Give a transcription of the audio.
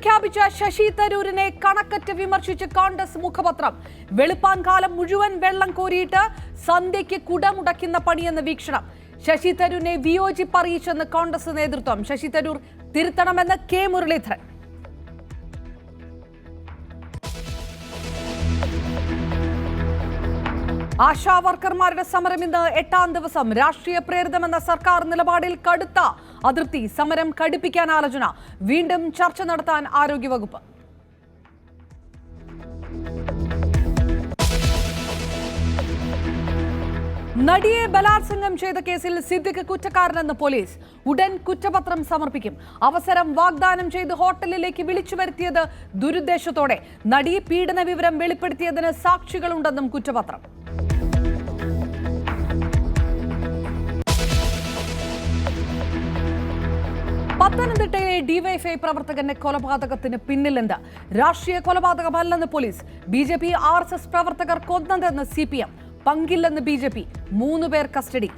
പ്രഖ്യാപിച്ച ശശി തരൂരിനെ കണക്കറ്റ് വിമർശിച്ച് കോൺഗ്രസ് മുഖപത്രം. വെളുപ്പാൻ കാലം മുഴുവൻ വെള്ളം കോരിയിട്ട് സന്ധ്യയ്ക്ക് കുടമുടക്കുന്ന പണിയെന്ന് വീക്ഷണം. ശശി തരൂരിനെ വിയോജിപ്പറിയിച്ചെന്ന് കോൺഗ്രസ് നേതൃത്വം. ശശി തരൂർ തിരുത്തണമെന്ന് കെ മുരളീധരൻ. ആശാ വർക്കർമാരുടെ സമരം ഇന്ന് 8ാം ദിവസം. രാഷ്ട്രീയ പ്രേരിതമെന്ന സർക്കാർ നിലപാടിൽ കടുത്ത അതൃപ്തി. സമരം കടുപ്പിക്കാൻ ആലോചന. വീണ്ടും ചർച്ച നടത്താൻ ആരോഗ്യവകുപ്പ്. നടിയെ ബലാത്സംഗം ചെയ്ത കേസിൽ സിദ്ദിഖ് കുറ്റക്കാരനെന്ന് പോലീസ്. ഉടൻ കുറ്റപത്രം സമർപ്പിക്കും. അവസരം വാഗ്ദാനം ചെയ്ത് ഹോട്ടലിലേക്ക് വിളിച്ചു വരുത്തിയത് ദുരുദ്ദേശത്തോടെ. നടി പീഡന വിവരം വെളിപ്പെടുത്തിയതിന് സാക്ഷികളുണ്ടെന്നും കുറ്റപത്രം. പത്തനംതിട്ടയിലെ ഡിവൈഎഫ്ഐ പ്രവർത്തകന്റെ കൊലപാതകത്തിന് പിന്നിലെന്ത്? രാഷ്ട്രീയ കൊലപാതകമല്ലെന്ന് പോലീസ്. BJP RSS പ്രവർത്തകർ കൊന്നതെന്ന് CPM. പങ്കില്ലെന്ന് BJP. 3 പേർ കസ്റ്റഡി.